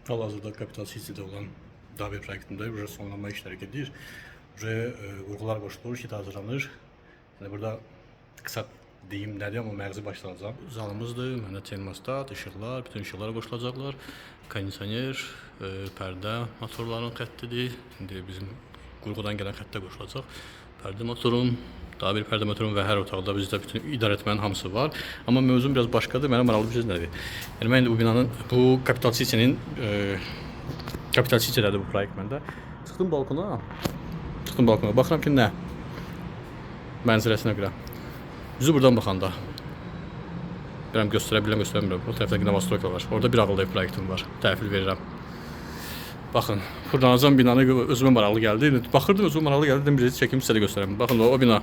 Hal-hazırda kapital sitede olan Davi proyektinde proje sonlanma işleri gelir. Proje vurgular qoşulur, şit hazırlanır. Yani burada kısa deyim nədir, amma mərzi başlanacaq. Zalımızdır, mənə termostat, işıqlar, bütün işıqlar qoşulacaqlar. Kondisioner, pərdə motorların xəttidir. İndi bizim qurğudan gələn xəttə qoşulacaq. Pərdə motorum, daha bir pərdə motorum və hər otaqda bizdə bütün idarə etmənin hamısı var. Amma mövzum biraz başqadır. Mənə maraqlı bir şey nədir? Yəni mən indi bu binanın, bu Capital City'nin Capital City'dədir bu proyekt məndə. Çıxdım balkona. Baxıram ki, nə? Mənzərəsinə görə. Düzü buradan baxanda. Bilmirəm göstərə bilirəm, göstərmirəm. O tərəfdə Ginavastroka var. Orada bir ağıllı ev proyektim var. Təhvil verirəm. Baxın, fırlanacam binanı özümə maraqlı gəldi. Baxırdım, özümə maraqlı gəldi. Dedim, bir çəkim sizə də göstərəm. Baxın, o bina.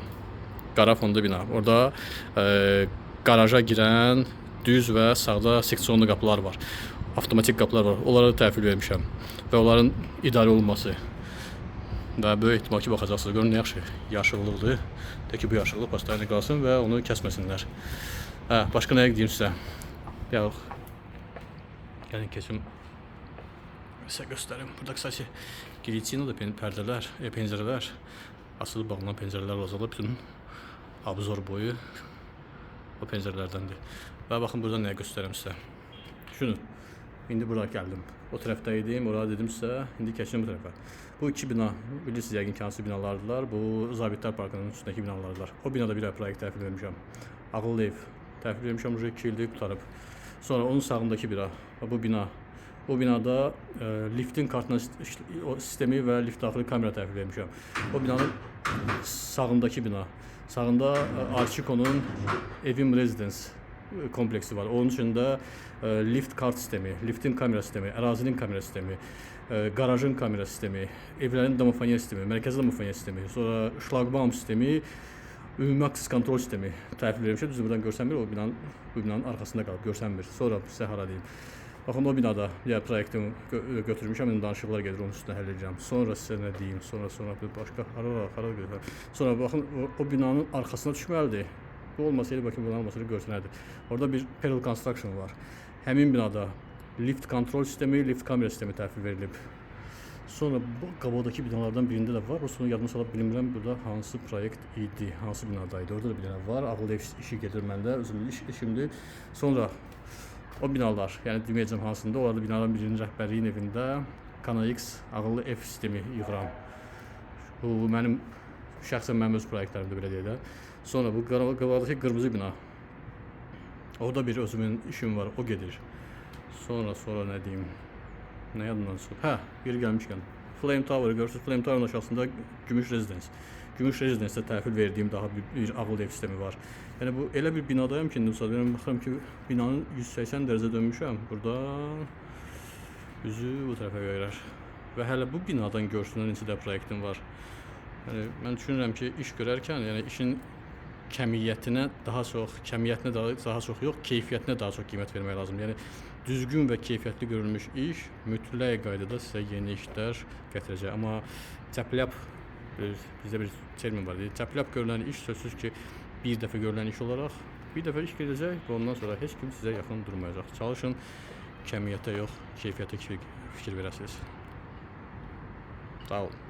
Qara fonda bina. Orada garaja girən düz və sağda seksiyonlu qapılar var. Avtomatik qapılar var. Onlara da təhvil vermişəm. Və onların idarə olunması. Və böyük ehtimal ki, baxacaqsınız. Görün, nə yaxşı yaşıllıqdır. Tək ki, bu yaşıllıq pastayla qalsın və onu kəsməsinlər. Başqa nəyə deyim sizə? Yox. Gəlin, keçim. Sizə göstərim. Burada qısası gilitsinadır pərdələr, pəncərələr. Asılı bağlanan pəncərələr olacaqlar. Bütün abzor boyu o pəncərələrdəndir. Və baxın, burada nəyə göstərəm sizə. Şunu. İndi bura gəldim. O tərəfdə idim, orada dedim sizə. İndi keçdim bu tərəfə. Bu iki bina, bilirsiniz yəqin ki, hansı binalardılar. Bu Zabitlər Parkının üstündəki binalardılar. O binada bir proyekt təhvil vermişəm. Ağıllı ev təhvil vermişəm, 2 ildir qutarıb. Sonra onun sağındakı bina, bu bina. O binada liftin kartına sistemi və lift daxili kamera təhvil vermişəm. O binanın sağındakı bina. Sağında Archiko'nun Evim Residence kompleksi var. Onun içində lift kart sistemi, liftin kamera sistemi, ərazinin kamera sistemi, garajın kamera sistemi, evlərin domofoniya sistemi, mərkəzi domofoniya sistemi, sonra şlagbaum sistemi, ümumi aksis kontrol sistemi təhvil vermişəm. Düzdür, buradan görsənmir, bu binanın arxasında qalıb, görsənmir. Sonra sizə hara deyim. Baxın, o binada proyektimi götürmüşəm, indi danışıqlar gedir, onun üstündə həll edəcəm. Sonra sizə nə deyim, sonra bir başqa hara gedir. Sonra baxın, o binanın arxasına düşməlidir. Bu olmasaydı, bakın, bundan olmasaydı görsənərdi. Orada bir Peril Construction var. Həmin binada lift kontrol sistemi, lift kamera sistemi təhvil verilib. Sonra bu qabaqdakı binalardan birində də var. O sonra yadıma salıb bilmirəm, burada hansı proyekt idi, hansı binadaydı. Orada da bir dənə var. Ağıllı ev işi gedir məndə, özümün işimdir. Sonra o binalar, yəni deməyəcəm hansında, orada binaların birinin rəhbərliyin evində KanaX ağıllı ev sistemi yığıram. Bu mənim, şəxsən mənim öz proyektlərimdə belə deyək də. Sonra bu qabaqdakı qırmızı bina. Orada bir özümün işim var, o gedir. Sonra nə deyim, nə yadımdan çıxıb? Yeri gəlmişkən. Flame Tower görürsünüz, Flame Tower'ın aşağısında Gümüş Residence. Gümüş Residence'də təhvil verdiğim daha bir ağıllı ev sistemi var. Yəni bu elə bir binadayım ki, mən baxıram ki, binanın 180 dərəcə dönmüşəm. Burada üzü bu tərəfə verir. Və hələ bu binadan görsünlər necə də proyektim var. Yəni mən düşünürəm ki, iş görərkən, yəni işin kəmiyyətinə daha çox yox, keyfiyyətinə daha çox qiymət vermək lazımdır. Yəni düzgün və keyfiyyətli görülmüş iş mütləq qaydada sizə yeni işlər gətirəcək. Amma çəpləb, bizdə bir termin var, çəpləb görülən iş sözsüz ki, bir dəfə görülən iş olaraq bir dəfə iş gedəcək və ondan sonra heç kim sizə yaxın durmayacaq. Çalışın, kəmiyyətə yox, keyfiyyətə fikir verəsiniz. Sağ olun.